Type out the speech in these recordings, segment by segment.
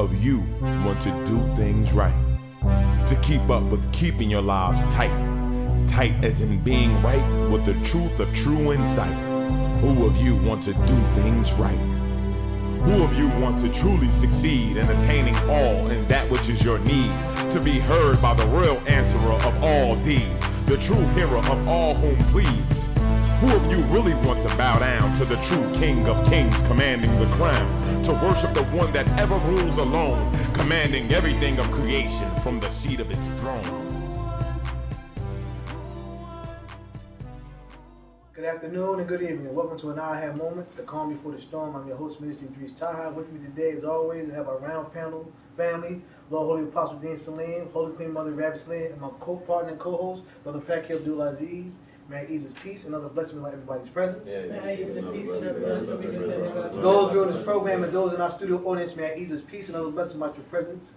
of you want to do things right? To keep up with keeping your lives tight. Tight as in being right with the truth of true insight. Who of you want to do things right? Who of you want to truly succeed in attaining all in that which is your need? To be heard by the real answerer of all deeds, the true hero of all whom pleads. Who of you really want to bow down to the true King of Kings commanding the crown? To worship the one that ever rules alone, commanding everything of creation from the seat of its throne. Good afternoon and good evening. Welcome to an A.H.A.D moment, the calm before the storm. I'm your host, Minister Idris Taha. With me today, as always, I have our round panel family, Lord Holy-Apostle Deen Saleem, Holy Queen Mother Rabbit Slaying, and my co-partner and co-host, Brother Fakir Abdulaziz. May Ahezaah's peace and other blessings like everybody's presence. May Those viewing this program and those in our studio audience, may Ahezaah's peace and other blessings about your presence.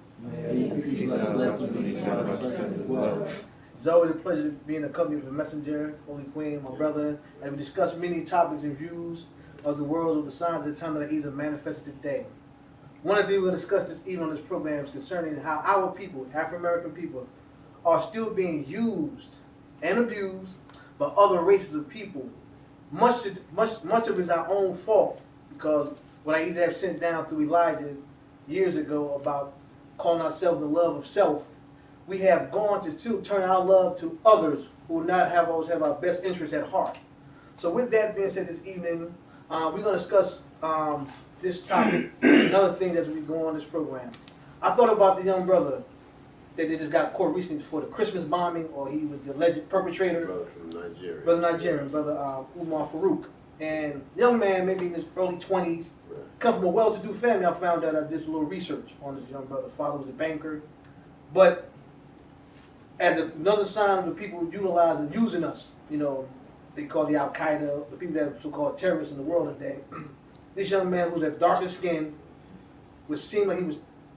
It's always a pleasure to be in the company of the messenger, Holy Queen, my brother, as we discuss many topics and views of the world of the signs of the time that Ahezaah manifested today. One of the things we're going to discuss this evening on this program is concerning how our people, Afro-American people, are still being used and abused by other races of people. Much of it is our own fault, because what Ahezaah have sent down through Elijah years ago about calling ourselves the love of self, we have gone to turn our love to others who will not always have our best interests at heart. So with that being said, this evening, we're going to discuss this topic and other things as we go on this program. I thought about the young brother that they just got caught recently for the Christmas bombing, or he was the alleged perpetrator. Brother from Nigeria. Brother Umar Farouk. And young man, maybe in his early 20s, come from a well-to-do family. I found out I did some little research on this young brother. Father was a banker. But as another sign of the people utilizing, using us, they call the Al-Qaeda, the people that are so-called terrorists in the world today. This young man who's had darker skin, which seemed like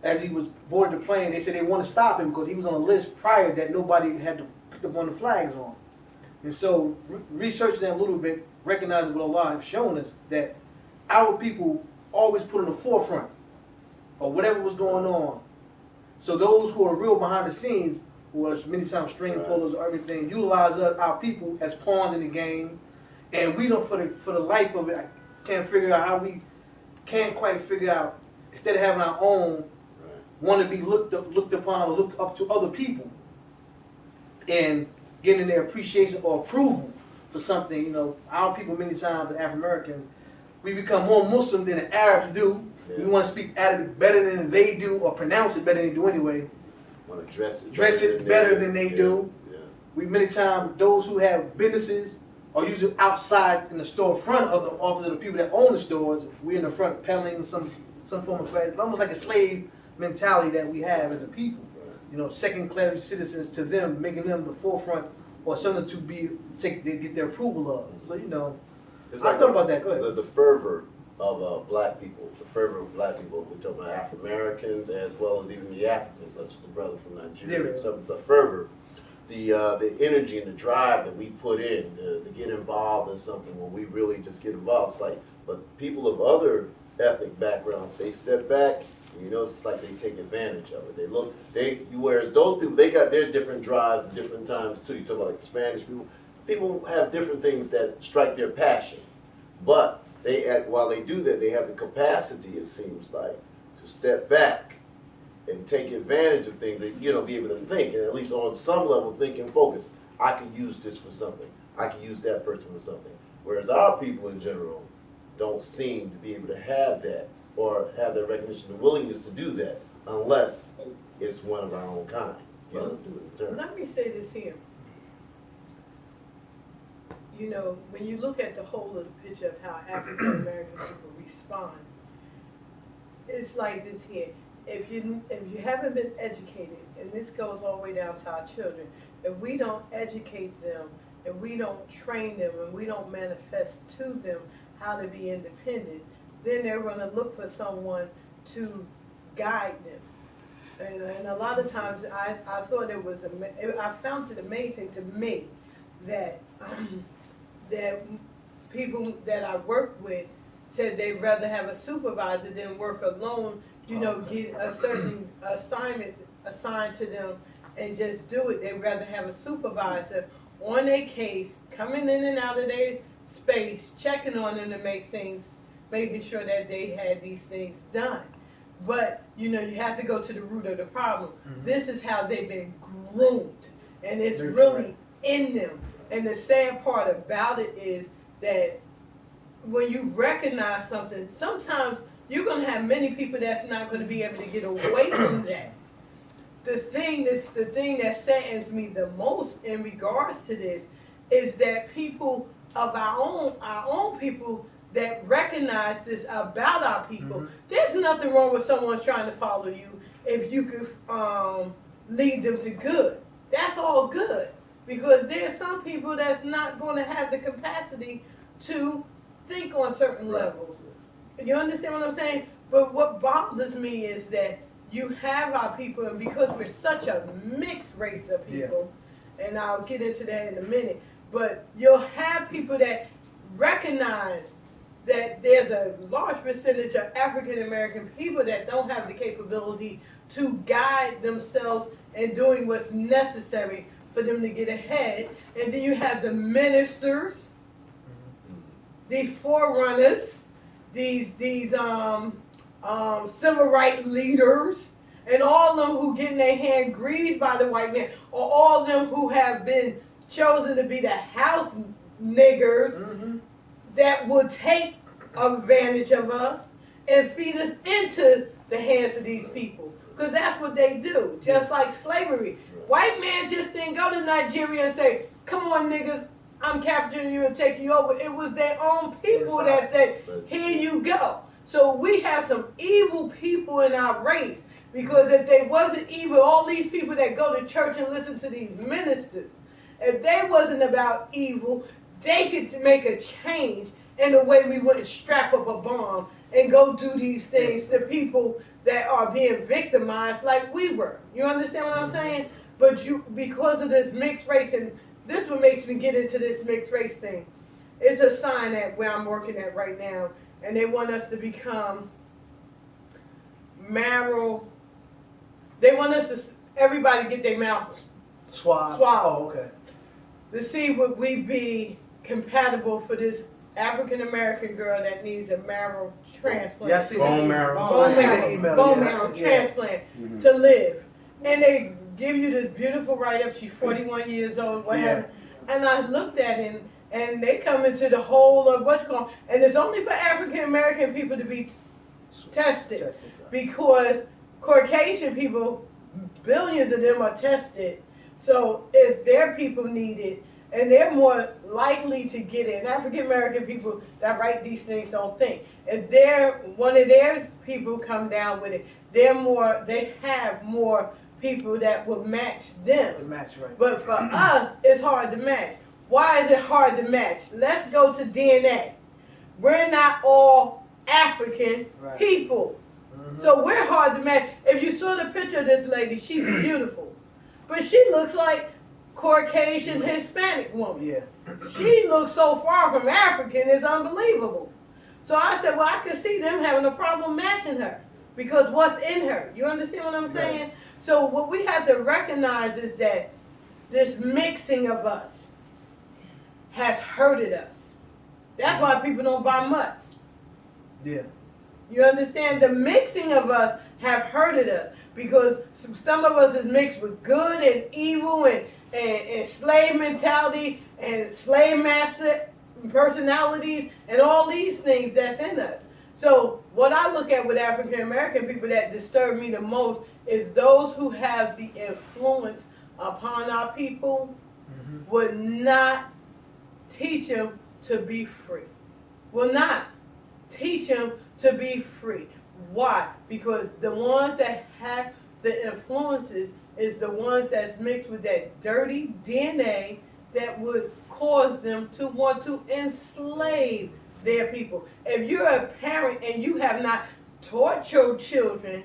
as he was boarded the plane, they said they want to stop him because he was on a list prior that nobody had to pick up on the flags on. And so, researching that a little bit, recognizing what Allah has shown us, that our people always put in the forefront of whatever was going on. So those who are real behind the scenes, who are many times string pullers or everything, utilize our people as pawns in the game, and we don't, for the life of it, I can't figure out how we can't quite figure out, instead of having our own, want to be looked upon or looked up to other people, and getting their appreciation or approval for something. Our people many times, the African Americans, we become more Muslim than the Arabs do. Yeah. We want to speak Arabic better than they do, or pronounce it better than they do anyway. Want to dress it better than they do. Yeah. We many times, those who have businesses are usually outside in the storefront of the office of the people that own the stores. We're in the front peddling some form of flag. It's almost like a slave mentality that we have as a people. Second-class citizens to them, making them the forefront or something to get their approval of. So I thought about that. Go ahead. The fervor of black people, we're talking about African Americans as well as even the Africans, such as the brother from Nigeria. So the fervor, the energy and the drive that we put in to get involved in something, when we really just get involved, it's like, but people of other ethnic backgrounds, they step back. It's like they take advantage of it. Whereas those people, they got their different drives at different times too. You talk about like Spanish people. People have different things that strike their passion, but while they do that, they have the capacity, it seems like, to step back and take advantage of things. Be able to think, and at least on some level, think and focus. I could use this for something. I could use that person for something. Whereas our people in general don't seem to be able to have that, or have the recognition, the willingness to do that, unless it's one of our own kind. Let me say this here. When you look at the whole of the picture of how African American people respond, it's like this here. If you haven't been educated, and this goes all the way down to our children, if we don't educate them, and we don't train them, and we don't manifest to them how to be independent, then they're going to look for someone to guide them. And a lot of times I thought I found it amazing to me that that people that I worked with said they'd rather have a supervisor than work alone, get a certain assignment assigned to them and just do it. They'd rather have a supervisor on their case, coming in and out of their space, checking on them to making sure that they had these things done. But, you have to go to the root of the problem. Mm-hmm. This is how they've been groomed, and it's really in them. And the sad part about it is that when you recognize something, sometimes you're going to have many people that's not going to be able to get away from that. The thing that saddens me the most in regards to this is that people of our own people that recognize this about our people. Mm-hmm. There's nothing wrong with someone trying to follow you if you could lead them to good. That's all good, because there's some people that's not going to have the capacity to think on certain levels. You understand what I'm saying? But what bothers me is that you have our people, and because we're such a mixed race of people, and I'll get into that in a minute, but you'll have people that recognize that there's a large percentage of African American people that don't have the capability to guide themselves in doing what's necessary for them to get ahead. And then you have the ministers, the forerunners, these civil rights leaders, and all of them who get in their hand greased by the white man, or all of them who have been chosen to be the house niggers that will take advantage of us and feed us into the hands of these people. Because that's what they do, just like slavery. White man just didn't go to Nigeria and say, come on niggas, I'm capturing you and taking you over. It was their own people that said, here you go. So we have some evil people in our race, because if they wasn't evil, all these people that go to church and listen to these ministers, if they wasn't about evil, they could make a change in a way we wouldn't strap up a bomb and go do these things to people that are being victimized like we were. You understand what I'm saying? But because of this mixed race, and this what makes me get into this mixed race thing, it's a sign that where I'm working at right now, and they want us to become marrow. They want us to, everybody get their mouth swallowed. Oh, okay. To see would we be compatible for this African American girl that needs a marrow transplant. Yeah, I see bone marrow. Bone marrow transplant to live. And they give you this beautiful write-up. She's 41 years old, whatever. Yeah. And I looked at it, and they come into the whole of what's going on. And it's only for African American people to be tested. Because Caucasian people, billions of them are tested. So if their people need it, and they're more likely to get it. And African American people that write these things don't think. If one of their people come down with it, they have more people that will match them. But for us, it's hard to match. Why is it hard to match? Let's go to DNA. We're not all African people. So we're hard to match. If you saw the picture of this lady, she's beautiful. But she looks like Caucasian Hispanic woman. Yeah. She looks so far from African, it's unbelievable. So I said, well, I could see them having a problem matching her, because what's in her? You understand what I'm saying? Right. So what we have to recognize is that this mixing of us has hurted us. That's why people don't buy mutts. Yeah. You understand? The mixing of us have hurted us, because some of us is mixed with good and evil and slave mentality and slave master personalities and all these things that's in us. So what I look at with African American people that disturb me the most is those who have the influence upon our people would not teach them to be free. Will not teach them to be free. Why? Because the ones that have the influences is the ones that's mixed with that dirty DNA that would cause them to want to enslave their people. If you're a parent and you have not taught your children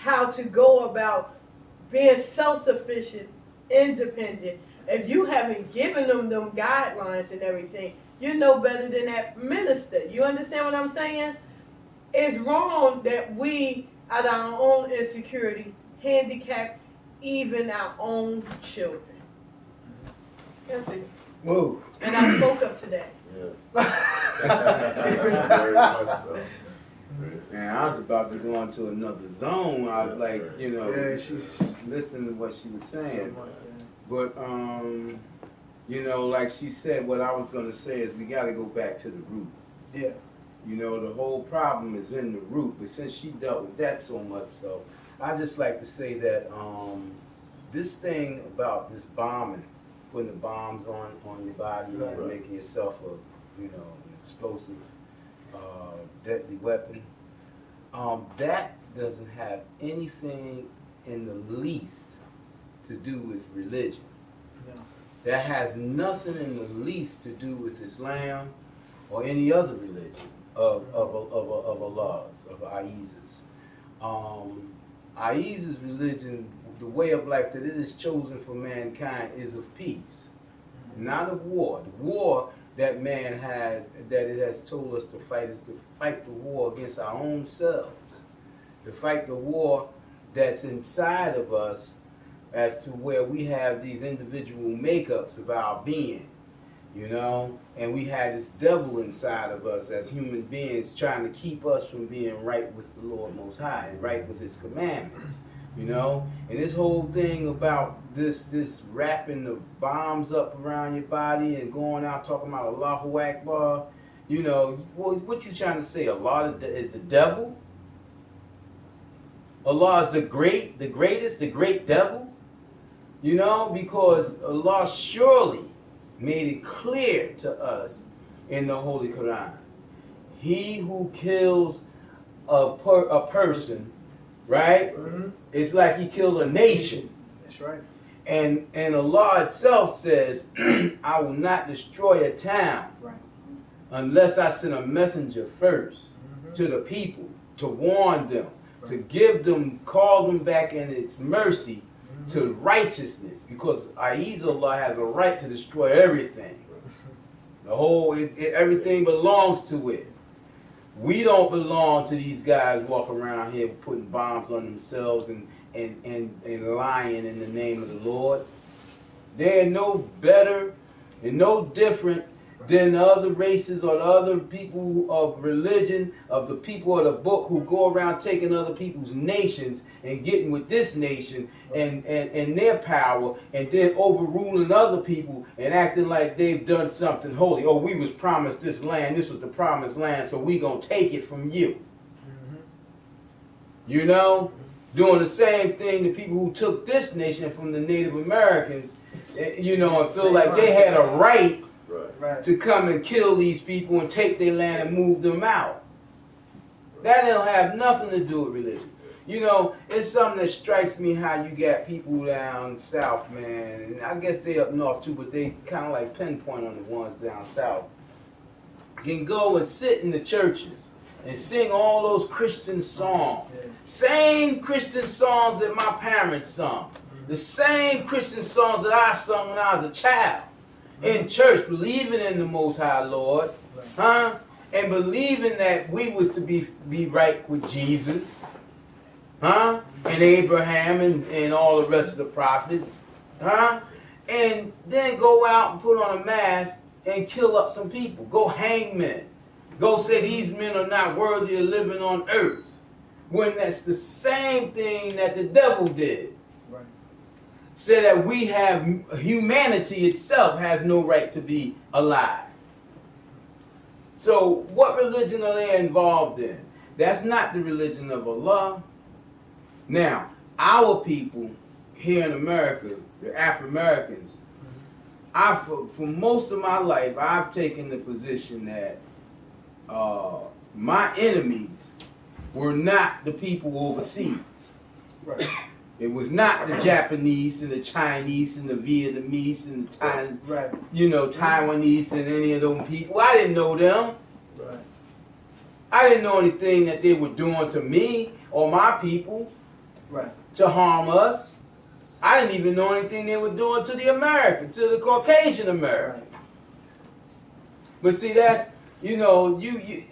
how to go about being self-sufficient, independent, if you haven't given them guidelines and everything, you know better than that minister. You understand what I'm saying? It's wrong that we, out of our own insecurity, handicap even our own children. That's it. Whoa. And I spoke up to that. Very much so. Man, I was about to go into another zone. I was like, you know, Yeah, she's listening to what she was so saying. much, man. But, you know, like she said, what I was going to say is we got to go back to the root. Yeah. You know, the whole problem is in the root. But since she dealt with that so much, so I just like to say that this thing about this bombing, putting the bombs on your body Right. and making yourself a, you know, an explosive, deadly weapon, that doesn't have anything in the least to do with religion. No. That has nothing in the least to do with Islam or any other religion of Allah's, of Ahezaah's. Ahezaah's religion, the way of life that it is chosen for mankind is of peace, not of war. The war that man has, that it has told us to fight, is to fight the war against our own selves, to fight the war that's inside of us, as to where we have these individual makeups of our being, you know, and we have this devil inside of us as human beings trying to keep us from being right with the Lord Most High and right with His commandments, you know. And this whole thing about this wrapping the bombs up around your body and going out talking about Allahu Akbar, you know, what you trying to say? Allah is the devil? Allah is the greatest, the great devil? You know, because Allah surely made it clear to us in the Holy Quran. He who kills a person, right? Mm-hmm. It's like he killed a nation. That's right. And Allah itself says, I will not destroy a town Right. unless I send a messenger first to the people to warn them, to give them, call them back in its mercy to righteousness, because Allah has a right to destroy everything. The whole, everything belongs to it. We don't belong to these guys walking around here putting bombs on themselves and lying in the name of the Lord. They're no better and no different than the other races or the other people of religion, of the people of the book who go around taking other people's nations and getting with this nation and their power and then overruling other people and acting like they've done something holy. Oh, we was promised this land. This was the promised land, so we gonna take it from you. You know? Doing the same thing to people who took this nation from the Native Americans, you know, and feel like they had a right Right. to come and kill these people and take their land and move them out. That don't have nothing to do with religion. You know, it's something that strikes me how you got people down south, man, and I guess they up north too, but they kind of like pinpoint on the ones down south, can go and sit in the churches and sing all those Christian songs. Same Christian songs that my parents sung. The same Christian songs that I sung when I was a child. In church, believing in the Most High Lord, huh? And believing that we was to be right with Jesus, huh? And Abraham and all the rest of the prophets, huh? And then go out and put on a mask and kill up some people. Go hang men. Go say these men are not worthy of living on earth. When that's the same thing that the devil did. Say that we have, humanity itself has no right to be alive. So what religion are they involved in? That's not the religion of Allah. Now, our people here in America, the Afro-Americans, for most of my life, I've taken the position that my enemies were not the people overseas. Right. It was not the Japanese and the Chinese and the Vietnamese and the Taiwanese and any of those people. I didn't know them. Right. I didn't know anything that they were doing to me or my people to harm us. I didn't even know anything they were doing to the Americans, to the Caucasian Americans. But see, that's, you know,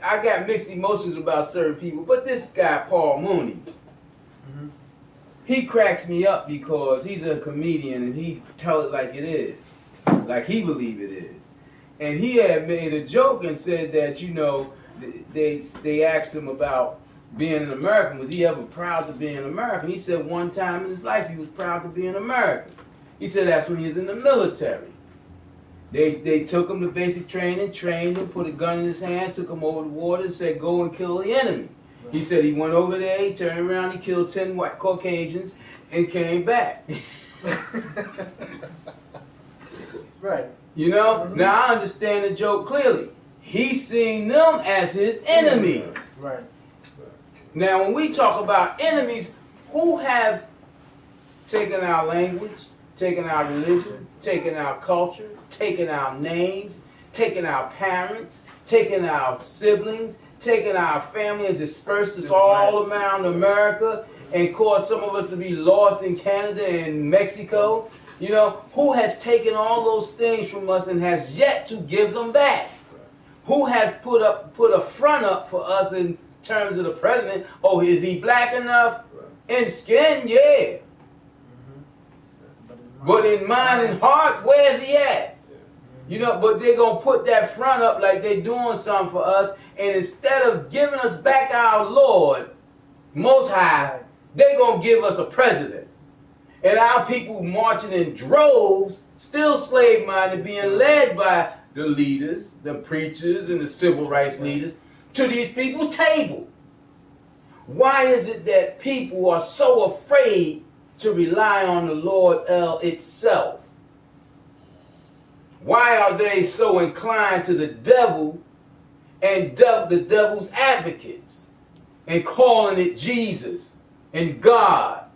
I got mixed emotions about certain people. But this guy, Paul Mooney, he cracks me up because he's a comedian and he tell it like it is, like he believe it is. And he had made a joke and said that, you know, they asked him about being an American. Was he ever proud to be an American? He said one time in his life he was proud to be an American. He said that's when he was in the military. They took him to basic training, trained him, put a gun in his hand, took him over the water and said, go and kill the enemy. He said he went over there, he turned around, he killed 10 white Caucasians and came back. Right. You know? Now I understand the joke clearly. He's seeing them as his enemies. Right. Now when we talk about enemies, who have taken our language, taken our religion, taken our culture, taken our names, taken our parents, taken our siblings, taken our family and dispersed us all around America and caused some of us to be lost in Canada and Mexico? You know, who has taken all those things from us and has yet to give them back? Who has put a front up for us in terms of the president? Oh, is he black enough? In skin, yeah. But in mind and heart, where's he at? You know, but they're going to put that front up like they're doing something for us. And instead of giving us back our Lord, Most High, they're going to give us a president. And our people marching in droves, still slave-minded, being led by the leaders, the preachers, and the civil rights leaders, to these people's table. Why is it that people are so afraid to rely on the Lord itself? Why are they so inclined to the devil and the devil's advocates and calling it Jesus and God?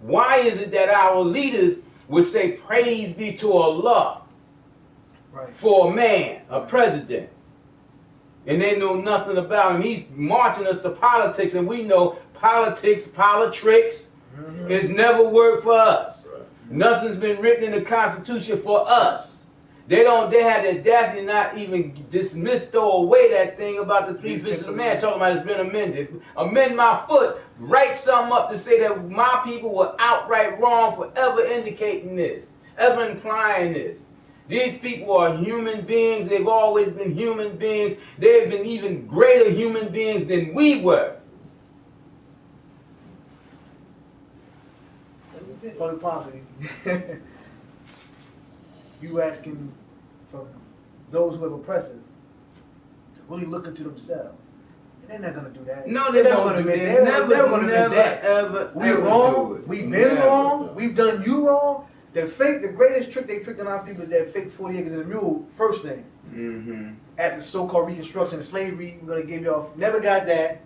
Why is it that our leaders would say praise be to Allah for a man, a president, and they know nothing about him? He's marching us to politics, and we know politics has never worked for us. Nothing's been written in the Constitution for us. They had the audacity to not even dismiss, throw away that thing about the 3 fishes of man, talking about it's been amended. Amend my foot, write something up to say that my people were outright wrong for ever indicating this, ever implying this. These people are human beings. They've always been human beings. They've been even greater human beings than we were. Holy-Apostle, you asking for those who have oppressors to really look into themselves. And they're not going to do that. No, they're never going to admit that. Never going to admit that. Ever, we're wrong. We've been wrong. We've done you wrong. The greatest trick they tricked on our people is that fake 40 acres and a mule first thing. At the so-called Reconstruction of slavery, we're going to give y'all. Never got that.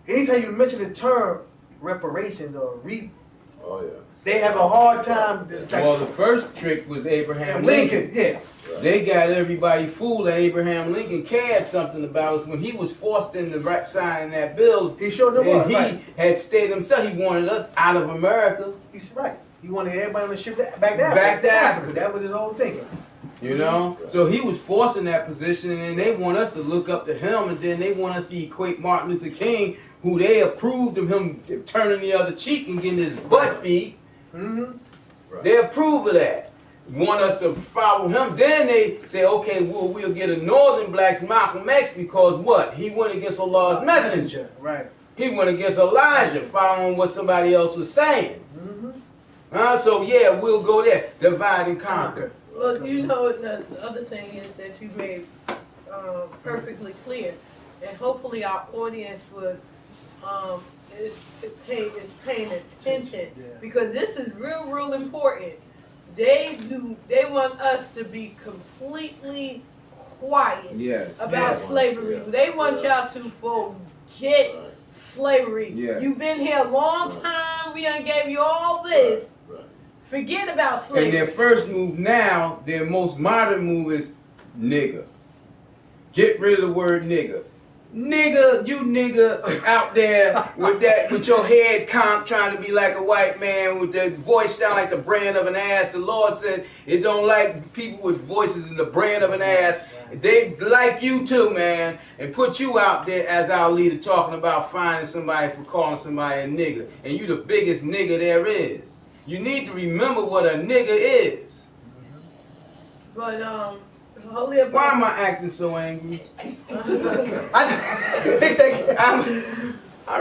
Anytime you mention the term reparations or they have a hard time. Well, the first trick was Abraham Lincoln. Yeah. They got everybody fooled that Abraham Lincoln cared something about us when he was forced into signing that bill. He showed them and he had stated himself he wanted us out of America. He's right. He wanted everybody on the ship back to Africa. That was his whole thinking. You know? So he was forced in that position, and then they want us to look up to him, and then they want us to equate Martin Luther King, who they approved of him turning the other cheek and getting his butt beat. They approve of that. Want us to follow him. Then they say, okay, we'll get a northern black's Malcolm X because what? He went against Allah's messenger. Right. He went against Elijah, following what somebody else was saying. So yeah, we'll go there. Divide and conquer. Well, you know, the other thing is that you made perfectly clear, and hopefully our audience would is paying attention, because this is real important. They want us to be completely quiet about slavery. They want y'all to forget slavery. You've been here a long time. We done gave you all this. Forget about slavery. And their first move now, their most modern move is nigger. Get rid of the word nigger. Nigga, you nigga out there with your head comp trying to be like a white man with the voice sound like the brand of an ass. The Lord said it don't like people with voices in the brand of an ass. They like you too, man, and put you out there as our leader talking about finding somebody for calling somebody a nigga. And you the biggest nigga there is. You need to remember what a nigga is. But Holy Apostle. Why am I acting so angry? I'm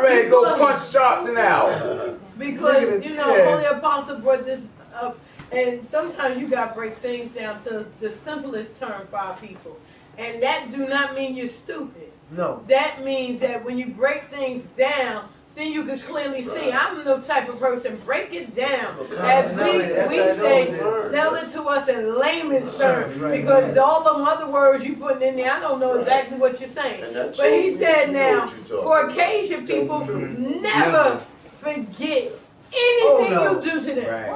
ready to go punch Sharpton out. Because, you know, Holy Apostle brought this up, and sometimes you got to break things down to the simplest term for our people. And that do not mean you're stupid. No. That means that when you break things down, then you can clearly see. I'm the type of person, break it down. As we say, tell it to us in layman's terms. Because all them other words you putting in there, I don't know exactly what you're saying. But he said now, Caucasian people never forget anything you do to them. Right.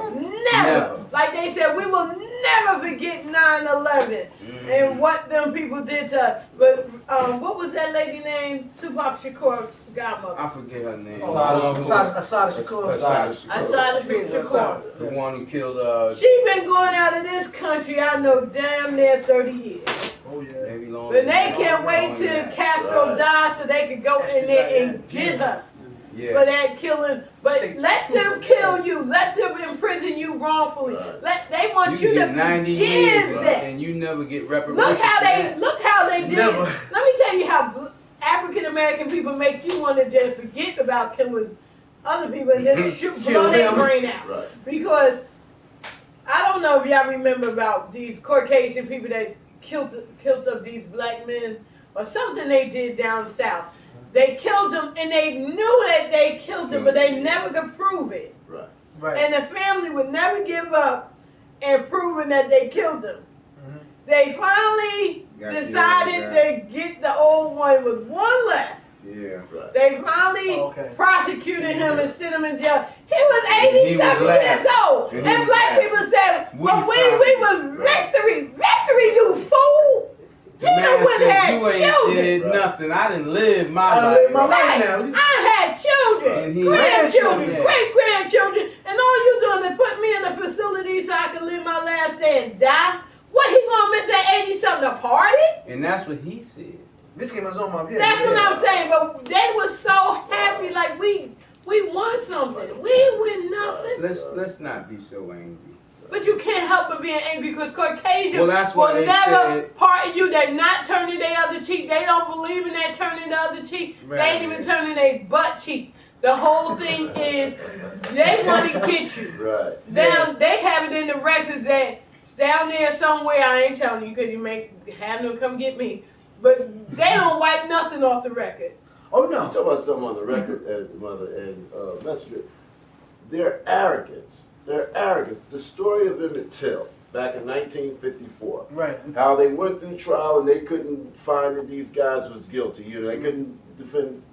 Never. Like they said, we will never forget 9/11 and what them people did to us. But what was that lady named? Tupac Shakur's godmother. I forget her name. Ahezaah Shakur. Ahezaah Shakur. The one who killed She been going out of this country, I know, damn near 30 years. Oh yeah. maybe longer. But they can't wait till Castro dies so they can go in there and get her for that killing. But let them kill you. Let them imprison you wrongfully. They want you to 90 forgive years that. and you never get reparations. Look how they did. Never. Let me tell you how African American people make you want to just forget about killing other people and just blow their brain out. Right. Because I don't know if y'all remember about these Caucasian people that killed up these black men or something they did down south. They killed them and they knew that they killed them, but they never could prove it. Right. Right. And the family would never give up in proving that they killed them. They finally decided to get the old one with one left. Yeah. Right. They finally prosecuted him and sent him in jail. He was 87 years old. And black people said, well, we was victory. Victory, you fool. The man said, you ain't did nothing. I didn't live my life. I had children, grandchildren, great-grandchildren, and all you doing is put me in a facility so I can live my last day and die. What, he gonna miss at 80-something to party? And that's what he said. This came on my video. That's what I'm saying, but they were so happy, like we won something. We ain't win nothing. Let's not be so angry. But you can't help but being angry because Caucasian Well, that's what will they never said. pardon you. They're not turning their other cheek. They don't believe in that turning the other cheek. Right. They ain't even turning their butt cheek. The whole thing is they want to get you. Right. Now they have it in the records that it's down there somewhere. I ain't telling you because you have them come get me. But they don't wipe nothing off the record. Oh no. Talk about something on the record, Mother and Messenger. Their arrogance. The story of Emmett Till back in 1954. Right. How they went through trial and they couldn't find that these guys was guilty. You know, they couldn't defend.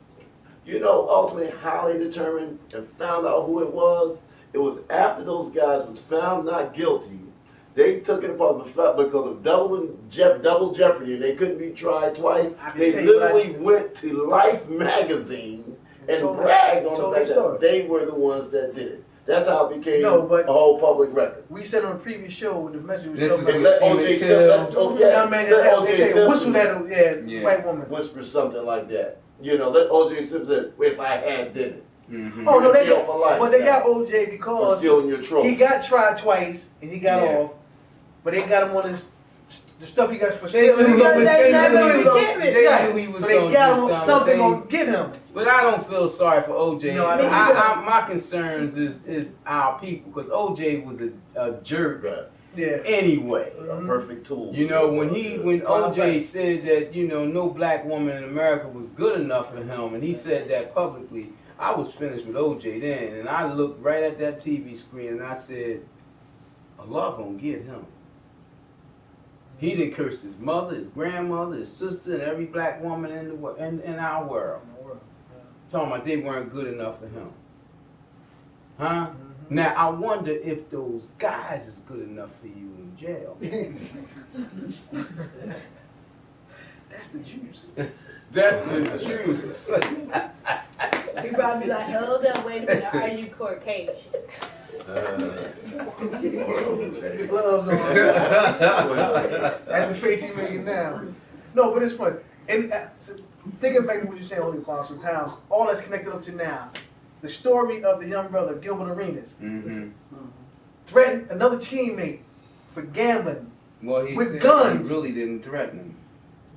You know, ultimately how they determined and found out who it was. It was after those guys was found not guilty. They took it upon the fact because of double jeopardy and they couldn't be tried twice. They literally went to Life magazine and bragged on the fact that they were the ones that did it. That's how it became a whole public record. We said on a previous show with the message This is And let O.J. Simpson, white woman. whisper something like that. You know, let O.J. Simpson, if I had did it. Mm-hmm. Oh no, they Jail for life, got, they got O.J. For because stealing your trophy. he got tried twice and he got off, but they got him on his the stuff he got for stealing. They knew he was So they got him something gonna get him. But I don't feel sorry for OJ. No, my concerns is our people because OJ was a jerk anyway. A perfect tool. You know, when OJ said that, you know, no black woman in America was good enough for him, and he said that publicly, I was finished with OJ then, and I looked right at that TV screen and I said, Allah gonna get him. He done cursed his mother, his grandmother, his sister, and every black woman in our world. Talking about they weren't good enough for him. Huh? Mm-hmm. Now, I wonder if those guys is good enough for you in jail. That's the juice. That's the truth. He probably be like, hold on, wait a minute, are you Caucasian? The gloves on. That's the face he making now. No, but it's funny. And so thinking back to what you're saying, Holy Apostle, how all that's connected up to now, the story of the young brother, Gilbert Arenas, threatened another teammate for gambling Well, he with said guns. He really didn't threaten him.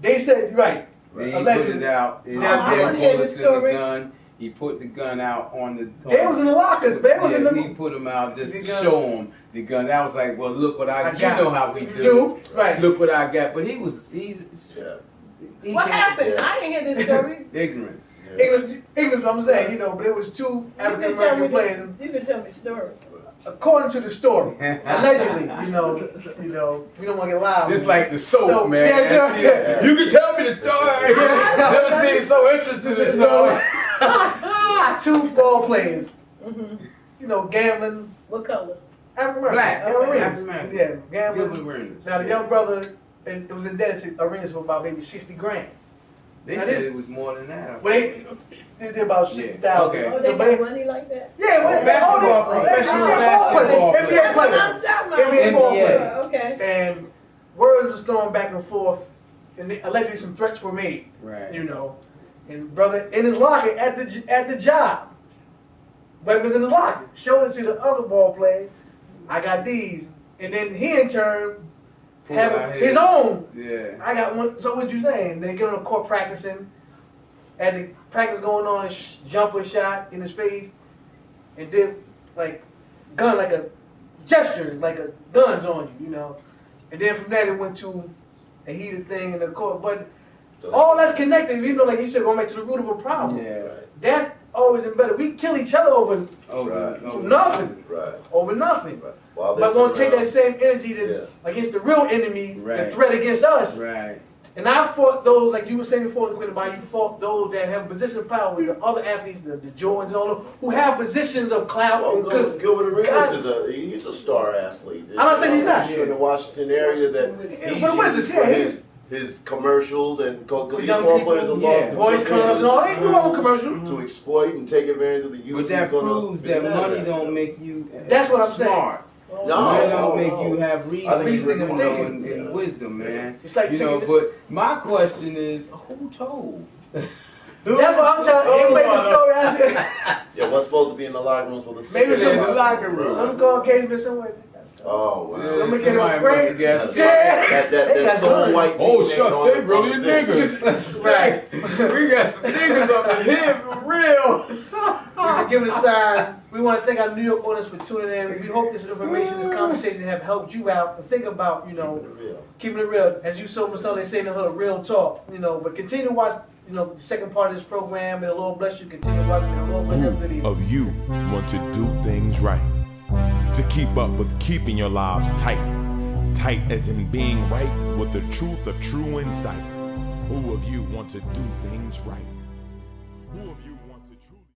They said, right. Then he Allegedly. put it out. He Yeah, put yeah. bullets in the gun. He put the gun out on the. They was in the lockers, man. Was in the. He put them out just The to gun. show him the gun. That was like, well, look what I. You got. know how we do. Right. Look what I got. But he's. He What can't- happened? I didn't hear this story. Ignorance. English, I'm saying, you know, but it was two African You can tell me American players. You can tell me the story. According to the story, allegedly, you know, we don't want to get loud. It's like the soap, So, man. yeah, That's- yeah. You can tell me the story. Never seen it so interesting as story. Two ball players, you know, gambling. What color? African American. Black. Arenas. African-American. Yeah, gambling. Gilbert Arenas. Now the young brother, it was indebted to Arenas for about maybe $60,000. They Now, said this- it was more than that. But they did about $60,000. Okay. Oh, they But got money like that? yeah, but they- Basketball, oh, they- professional NBA basketball player, NBA That's what player. I'm talking about. NBA ball NBA. player. Okay. And words was thrown back and forth, and allegedly some threats were made. Right. You know, and brother in his locker at the job, weapons in his locker, showed it to the other ball player. I got these, and then he in turn Pull have out his own. Yeah. I got one. So what you saying? They get on the court practicing, had the practice going on, and jumper shot in his face, and then like gun, like a gesture, like a guns on you, you know. And then from that it went to a heated thing in the court. But all that's connected, even though like you said, going back to the root of a problem. Yeah. That's always embedded. We kill each other over nothing. Right. Over nothing. Right. While But they're won't take that same energy to, Yeah. against the real enemy, Right. the threat against us. Right. And I fought those, like you were saying before, Quinn, about you fought those that have a position of power, the other athletes, the Jordans and all those, who have positions of clout. Well, and good. Gilbert God- Arenas he's a star athlete. I'm not saying he's not. Here in the Washington area that he's For the Wizards, used yeah, for he's- his commercials and For these young ball people, players are yeah, lost boys clubs and all, they do all the commercials. to exploit and take advantage of the youth. But that who's gonna proves be that mad money at don't them. make you That's what I'm saying. smart. No, Money don't no, make no. you have I think reasoning it's and, thinking. and wisdom, man. It's like You know, taking- but my question is, who told? That's what I'm trying to make the story out there. Yeah, what's supposed to be in the locker room supposed to Maybe stay some- in the locker room. Some caught been somewhere. Oh, wow. Somebody get Somebody afraid. must have got Scared. That soul white Oh team shucks, on they the- really on the bench. niggas. Right. We got some niggas up in here for real. We give it a sign. We want to thank our New York audience for tuning in. We hope this information, this conversation have helped you out to think about, you know, keeping it real. As you so much they say in the hood, real talk, you know, but continue to watch, you know, the second part of this program. May the Lord bless you. Continue watching. May the Lord bless you. Have a good Who evening. of you want to do things right? To keep up with keeping your lives tight. Tight as in being right with the truth of true insight. Who of you want to do things right? Who of you